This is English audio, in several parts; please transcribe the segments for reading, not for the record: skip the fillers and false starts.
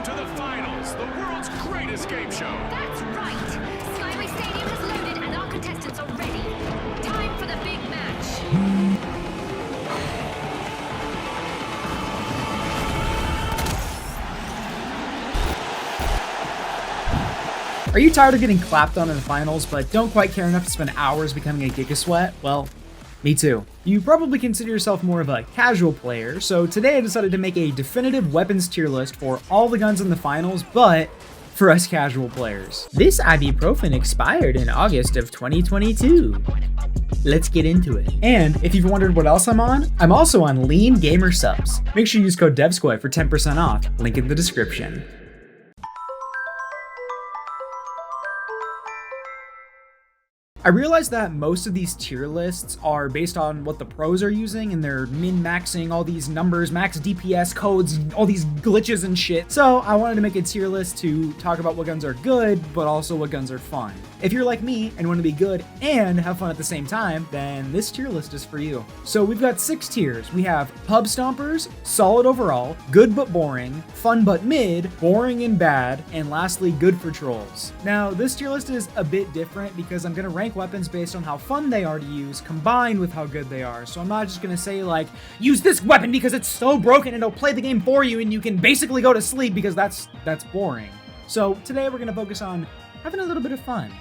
Welcome to the finals, the world's greatest game show. That's right. Skyway Stadium has loaded and our contestants are ready. Time for the big match. Are you tired of getting clapped on in the finals, but don't quite care enough to spend hours becoming a Giga Sweat? Well, me too. You probably consider yourself more of a casual player, so today I decided to make a definitive weapons tier list for all the guns in the finals, but for us casual players. This ibuprofen expired in August of 2022. Let's get into it. And if you've wondered what else I'm on, I'm also on Lean Gamer Subs. Make sure you use code Devskoi for 10% off, link in the description. I realized that most of these tier lists are based on what the pros are using, and they're min-maxing all these numbers, max DPS codes, all these glitches and shit. So I wanted to make a tier list to talk about what guns are good, but also what guns are fun. If you're like me and want to be good and have fun at the same time, then this tier list is for you. So we've got 6 tiers. We have pub stompers, solid overall, good but boring, fun but mid, boring and bad, and lastly, good for trolls. Now, this tier list is a bit different because I'm going to rank weapons based on how fun they are to use combined with how good they are. So I'm not just going to say like, use this weapon because it's so broken and it'll play the game for you and you can basically go to sleep, because that's boring. So today we're going to focus on having a little bit of fun.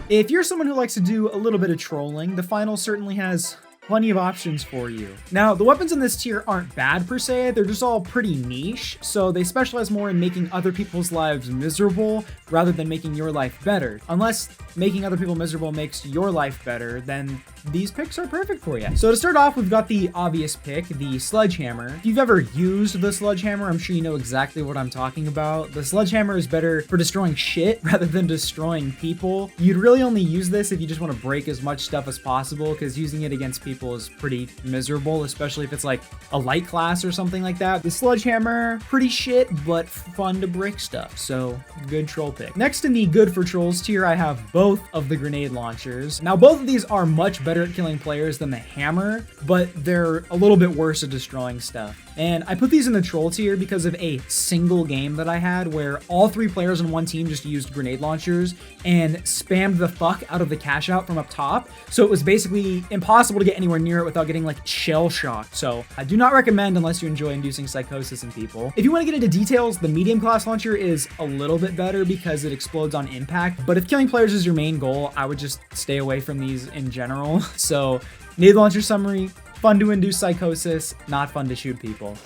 If you're someone who likes to do a little bit of trolling, the final certainly has plenty of options for you. Now, the weapons in this tier aren't bad per se, they're just all pretty niche, so they specialize more in making other people's lives miserable rather than making your life better. Unless making other people miserable makes your life better, then these picks are perfect for you. So to start off, we've got the obvious pick, the sledgehammer. If you've ever used the sledgehammer, I'm sure you know exactly what I'm talking about. The sledgehammer is better for destroying shit rather than destroying people. You'd really only use this if you just want to break as much stuff as possible, because using it against people is pretty miserable, especially if it's like a light class or something like that. The sledgehammer, pretty shit, but fun to break stuff, so good troll pick. Next in the good for trolls tier, I have both of the grenade launchers. Now, both of these are much better at killing players than the hammer, but they're a little bit worse at destroying stuff. And I put these in the troll tier because of a single game that I had where all 3 players on one team just used grenade launchers and spammed the fuck out of the cash out from up top. So it was basically impossible to get anywhere near it without getting like shell shocked. So I do not recommend unless you enjoy inducing psychosis in people. If you want to get into details, the medium class launcher is a little bit better because it explodes on impact. But if killing players is your main goal, I would just stay away from these in general. So grenade launcher summary: fun to induce psychosis, not fun to shoot people.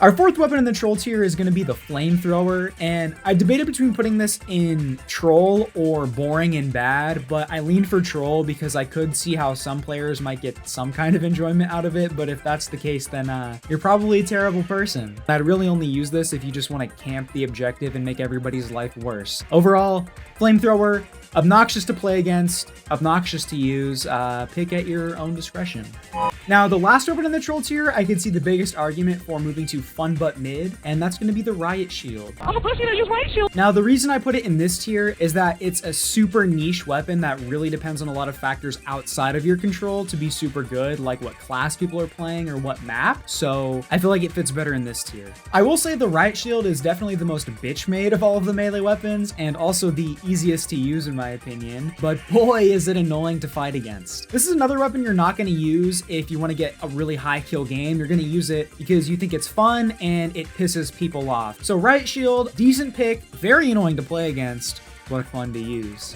Our 4th weapon in the troll tier is going to be the flamethrower, and I debated between putting this in troll or boring and bad, but I leaned for troll because I could see how some players might get some kind of enjoyment out of it, but if that's the case, then you're probably a terrible person. I'd really only use this if you just want to camp the objective and make everybody's life worse. Overall, flamethrower, obnoxious to play against, obnoxious to use, pick at your own discretion. Now, the last weapon in the troll tier, I could see the biggest argument for moving to fun but mid, and that's going to be the riot shield. I'm a pussy that use riot shield. Now, the reason I put it in this tier is that it's a super niche weapon that really depends on a lot of factors outside of your control to be super good, like what class people are playing or what map, so I feel like it fits better in this tier. I will say the riot shield is definitely the most bitch-made of all of the melee weapons, and also the easiest to use in my opinion, but boy is it annoying to fight against. This is another weapon you're not going to use if you want to get a really high kill game. You're going to use it because you think it's fun and it pisses people off. So riot shield, decent pick, very annoying to play against, but fun to use.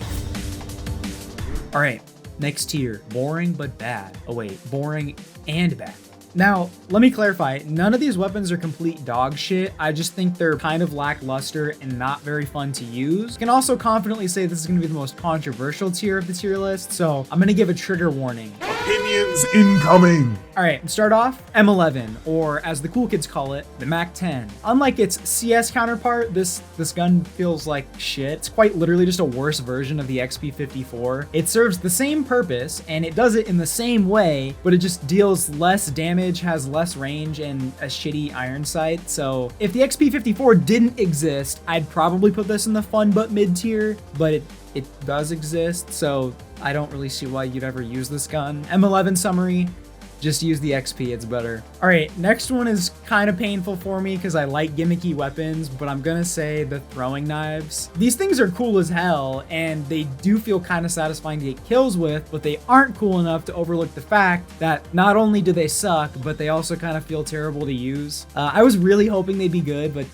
All right, next tier, boring but bad. Oh wait, boring and bad. Now, let me clarify, none of these weapons are complete dog shit. I just think they're kind of lackluster and not very fun to use. I can also confidently say this is going to be the most controversial tier of the tier list, so I'm going to give a trigger warning. Opinions incoming. All right, start off, M11, or as the cool kids call it, the MAC-10. Unlike its CS counterpart, this gun feels like shit. It's quite literally just a worse version of the XP54. It serves the same purpose, and it does it in the same way, but it just deals less damage, has less range, and a shitty iron sight. So if the XP54 didn't exist, I'd probably put this in the fun but mid tier, but it does exist, so I don't really see why you'd ever use this gun. M11 summary: Just use the XP, it's better. All right, next one is kind of painful for me because I like gimmicky weapons, but I'm gonna say the throwing knives. These things are cool as hell, and they do feel kind of satisfying to get kills with, but they aren't cool enough to overlook the fact that not only do they suck, but they also kind of feel terrible to use. I was really hoping they'd be good, but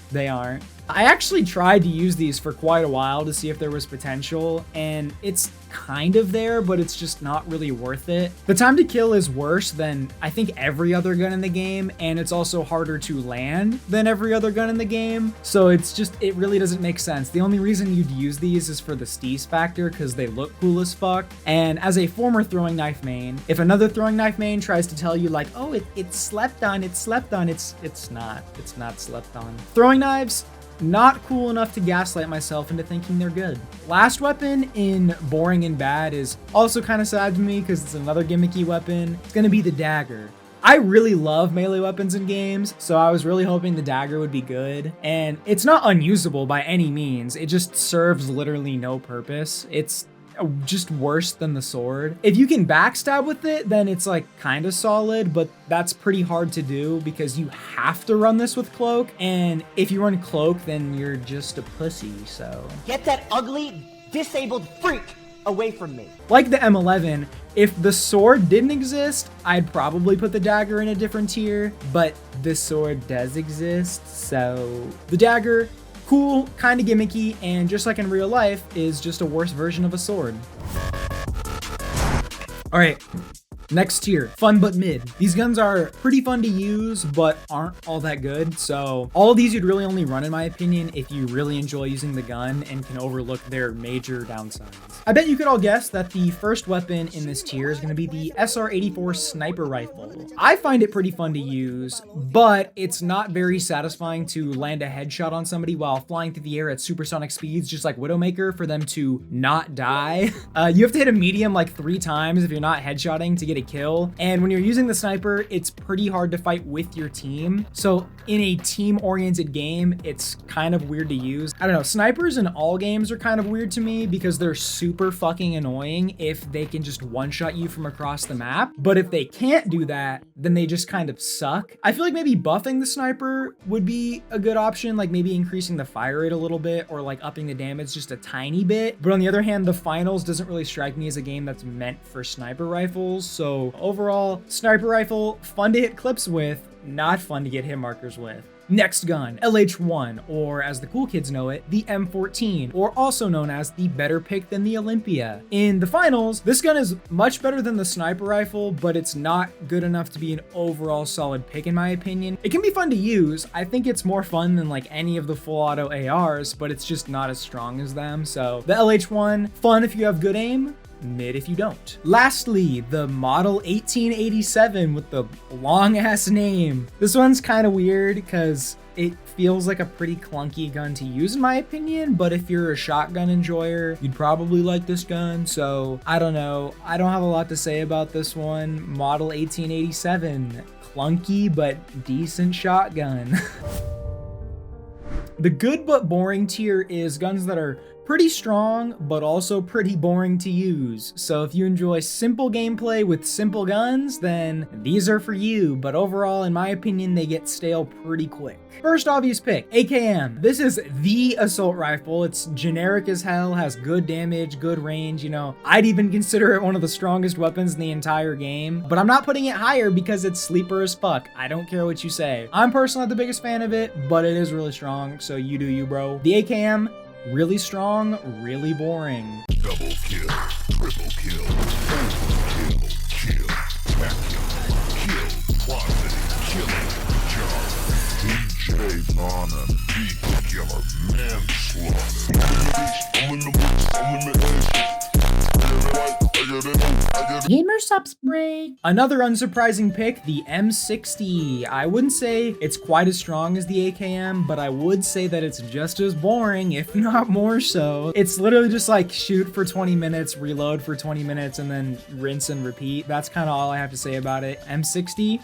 they aren't. I actually tried to use these for quite a while to see if there was potential, and it's kind of there, but it's just not really worth it. The time to kill is worse than I think every other gun in the game, and it's also harder to land than every other gun in the game. So it really doesn't make sense. The only reason you'd use these is for the steez factor because they look cool as fuck. And as a former throwing knife main, if another throwing knife main tries to tell you like, oh, it's slept on, it's not slept on. Throwing knives, not cool enough to gaslight myself into thinking they're good. Last weapon in boring and bad is also kind of sad to me because it's another gimmicky weapon. It's gonna be the dagger. I really love melee weapons in games, so I was really hoping the dagger would be good. And it's not unusable by any means. It just serves literally no purpose. It's just worse than the sword. If you can backstab with it, then it's like kind of solid, but that's pretty hard to do because you have to run this with cloak, and if you run cloak, then you're just a pussy, so. Get that ugly, disabled freak away from me. Like the M11, if the sword didn't exist, I'd probably put the dagger in a different tier, but the sword does exist, so the dagger, cool, kind of gimmicky, and just like in real life, is just a worse version of a sword. All right, next tier, fun but mid. These guns are pretty fun to use, but aren't all that good. So all of these you'd really only run, in my opinion, if you really enjoy using the gun and can overlook their major downsides. I bet you could all guess that the first weapon in this tier is going to be the SR-84 sniper rifle. I find it pretty fun to use, but it's not very satisfying to land a headshot on somebody while flying through the air at supersonic speeds, just like Widowmaker, for them to not die. You have to hit a medium like 3 times if you're not headshotting to get a kill. And when you're using the sniper, it's pretty hard to fight with your team. So in a team-oriented game, it's kind of weird to use. I don't know, snipers in all games are kind of weird to me because they're super fucking annoying if they can just one-shot you from across the map. But if they can't do that, then they just kind of suck. I feel like maybe buffing the sniper would be a good option, like maybe increasing the fire rate a little bit or like upping the damage just a tiny bit. But on the other hand, the finals doesn't really strike me as a game that's meant for sniper rifles. So overall, sniper rifle, fun to hit clips with, not fun to get hit markers with. Next gun, LH1, or as the cool kids know it, the M14, or also known as the better pick than the Olympia. In the finals, this gun is much better than the sniper rifle, but it's not good enough to be an overall solid pick in my opinion. It can be fun to use. I think it's more fun than like any of the full auto ARs, but it's just not as strong as them. So the LH1, fun if you have good aim, mid if you don't. Lastly, the Model 1887 with the long ass name. This one's kind of weird because it feels like a pretty clunky gun to use in my opinion, but if you're a shotgun enjoyer, you'd probably like this gun. So I don't know. I don't have a lot to say about this one. Model 1887, clunky but decent shotgun. The good but boring tier is guns that are pretty strong, but also pretty boring to use. So if you enjoy simple gameplay with simple guns, then these are for you. But overall, in my opinion, they get stale pretty quick. First obvious pick, AKM. This is the assault rifle. It's generic as hell, has good damage, good range. You know, I'd even consider it one of the strongest weapons in the entire game, but I'm not putting it higher because it's sleeper as fuck. I don't care what you say. I'm personally not the biggest fan of it, but it is really strong. So you do you, bro. The AKM, really strong, really boring. Double kill, triple kill, kill, kill, tap kill, quality, killing, job, DJ Vaughn and beat killer, Gamer subs break. Another unsurprising pick, the M60. I wouldn't say it's quite as strong as the AKM, but I would say that it's just as boring, if not more so. It's literally just like shoot for 20 minutes, reload for 20 minutes, and then rinse and repeat. That's kind of all I have to say about it. M60,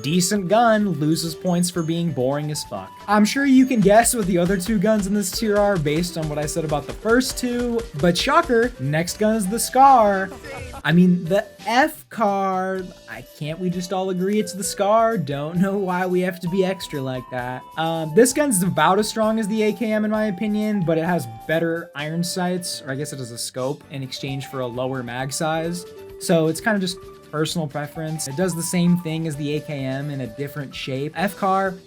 decent gun loses points for being boring as fuck. I'm sure you can guess what the other two guns in this tier are based on what I said about the first two, but shocker, next gun is the Scar. I mean, the F card. Can't we just all agree it's the Scar? Don't know why we have to be extra like that. This gun's about as strong as the AKM in my opinion, but it has better iron sights, or I guess it has a scope in exchange for a lower mag size. So it's kind of just personal preference. It does the same thing as the AKM in a different shape. FCAR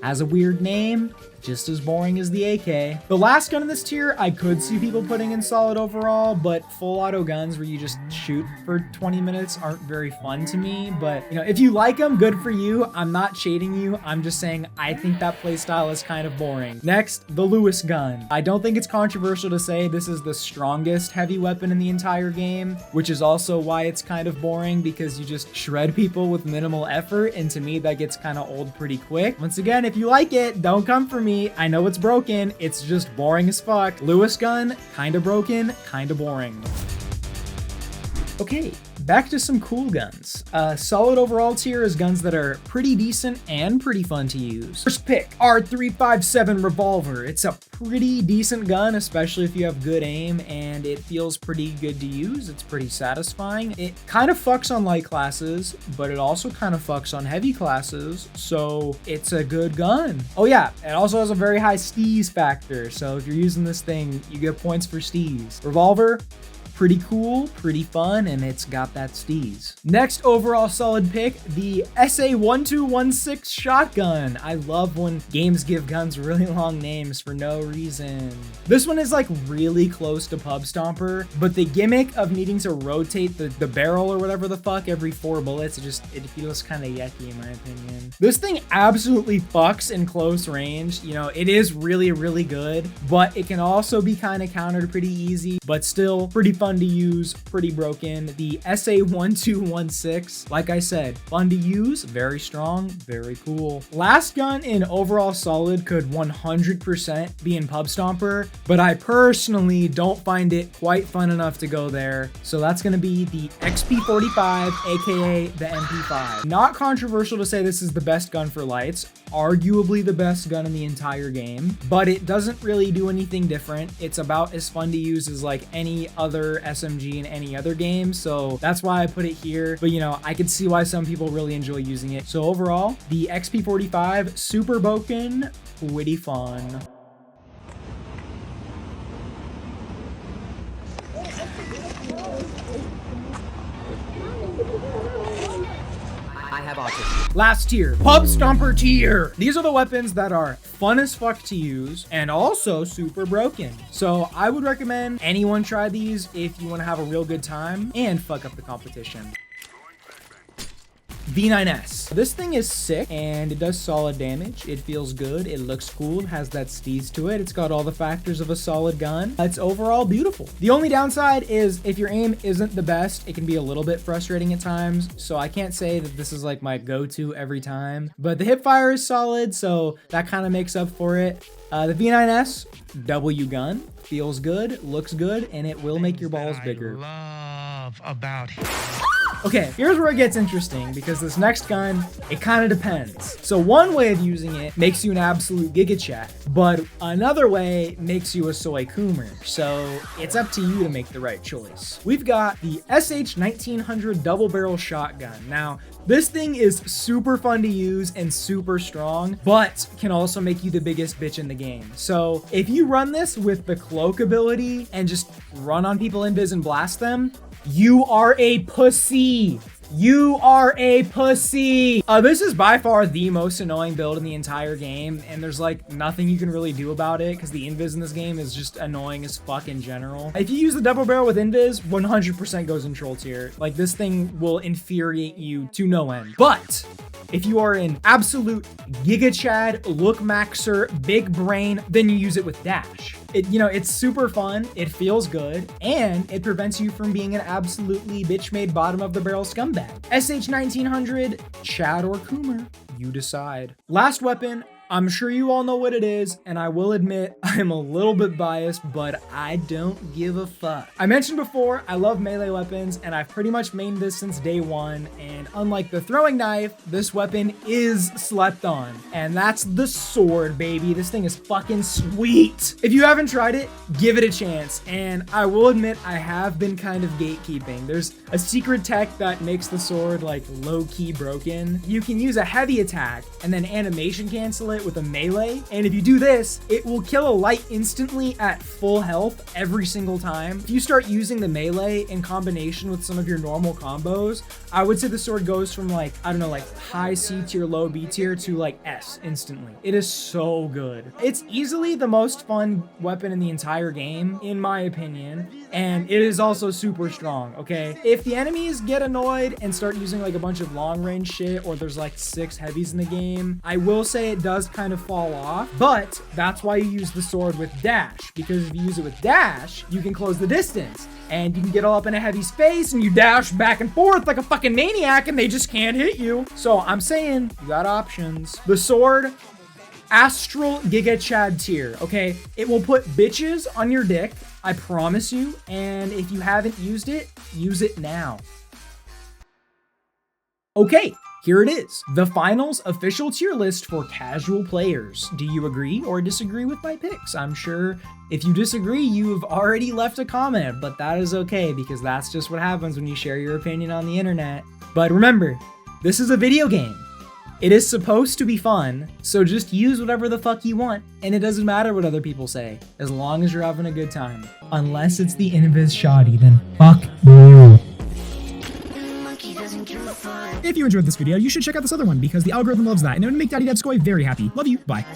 has a weird name, just as boring as the AK. The last gun in this tier, I could see people putting in solid overall, but full auto guns where you just shoot for 20 minutes aren't very fun to me. But you know, if you like them, good for you. I'm not shading you. I'm just saying I think that playstyle is kind of boring. Next, the Lewis gun. I don't think it's controversial to say this is the strongest heavy weapon in the entire game, which is also why it's kind of boring, because you just shred people with minimal effort, and to me that gets kind of old pretty quick. Once again, if you like it, don't come for me. I know it's broken, it's just boring as fuck. Lewis gun, kinda broken, kinda boring. Okay, back to some cool guns. Solid overall tier is guns that are pretty decent and pretty fun to use. First pick, R357 Revolver. It's a pretty decent gun, especially if you have good aim, and it feels pretty good to use. It's pretty satisfying. It kind of fucks on light classes, but it also kind of fucks on heavy classes, so it's a good gun. Oh yeah, it also has a very high steez factor, so if you're using this thing, you get points for steez. Revolver, pretty cool, pretty fun, and it's got that steez. Next overall solid pick, the SA1216 shotgun. I love when games give guns really long names for no reason. This one is like really close to Pub Stomper, but the gimmick of needing to rotate the barrel or whatever the fuck every 4 bullets, it feels kind of yucky in my opinion. This thing absolutely fucks in close range. You know, it is really, really good, but it can also be kind of countered pretty easy, but still pretty fun to use, pretty broken. The SA1216, like I said, fun to use, very strong, very cool. Last gun in overall solid could 100% be in Pub Stomper, but I personally don't find it quite fun enough to go there. So that's gonna be the XP45, aka the MP5. Not controversial to say this is the best gun for lights, arguably the best gun in the entire game, but it doesn't really do anything different. It's about as fun to use as like any other SMG in any other game, so that's why I put it here. But you know, I could see why some people really enjoy using it. So overall, the XP45, super broken, pretty fun. I have autism. Last tier, Pub Stomper tier. These are the weapons that are fun as fuck to use and also super broken. So I would recommend anyone try these if you want to have a real good time and fuck up the competition. V9S. This thing is sick and it does solid damage. It feels good. It looks cool. It has that steez to it. It's got all the factors of a solid gun. It's overall beautiful. The only downside is if your aim isn't the best, it can be a little bit frustrating at times. So I can't say that this is like my go-to every time, but the hip fire is solid, so that kind of makes up for it. The V9S W gun feels good, looks good, and it will make your balls bigger. About him. Okay, here's where it gets interesting, because this next gun, it kind of depends. So one way of using it makes you an absolute Giga Chat, but another way makes you a soy coomer. So it's up to you to make the right choice. We've got the SH1900 double barrel shotgun. Now, this thing is super fun to use and super strong, but can also make you the biggest bitch in the game. So if you run this with the cloak ability and just run on people invis and blast them, you are a pussy. You are a pussy. This is by far the most annoying build in the entire game, and there's like nothing you can really do about it because the invis in this game is just annoying as fuck in general. If you use the double barrel with invis, 100% goes in troll tier. Like, this thing will infuriate you to no end. But if you are an absolute Giga Chad, look maxer, big brain, then you use it with dash. It's super fun, it feels good, and it prevents you from being an absolutely bitch-made bottom of the barrel scumbag. SH1900, Chad or Coomer, you decide. Last weapon, I'm sure you all know what it is, and I will admit I'm a little bit biased, but I don't give a fuck. I mentioned before, I love melee weapons, and I've pretty much mained this since day one, and unlike the throwing knife, this weapon is slept on, and that's the sword, baby. This thing is fucking sweet. If you haven't tried it, give it a chance, and I will admit I have been kind of gatekeeping. There's a secret tech that makes the sword like low-key broken. You can use a heavy attack and then animation cancel it with a melee, and if you do this, it will kill a light instantly at full health every single time. If you start using the melee in combination with some of your normal combos, I would say the sword goes from like, I don't know, like high C tier, low B tier to like S instantly. It is so good. It's easily the most fun weapon in the entire game, in my opinion, and it is also super strong, okay? If the enemies get annoyed and start using like a bunch of long range shit, or there's like 6 heavies in the game, I will say it does kind of fall off, but that's why you use the sword with dash, because if you use it with dash, you can close the distance, and you can get all up in a heavy space and you dash back and forth like a fucking maniac and they just can't hit you. So I'm saying you got options. The sword, Astral Giga Chad tier, okay? It will put bitches on your dick, I promise you, and if you haven't used it, use it now. Okay, here it is, the finals official tier list for casual players. Do you agree or disagree with my picks? I'm sure if you disagree, you've already left a comment, but that is okay because that's just what happens when you share your opinion on the internet. But remember, this is a video game. It is supposed to be fun, so just use whatever the fuck you want, and it doesn't matter what other people say, as long as you're having a good time. Unless it's the Invis Shoddy, then fuck you. If you enjoyed this video, you should check out this other one because the algorithm loves that and it would make Daddy Devskoi very happy. Love you. Bye.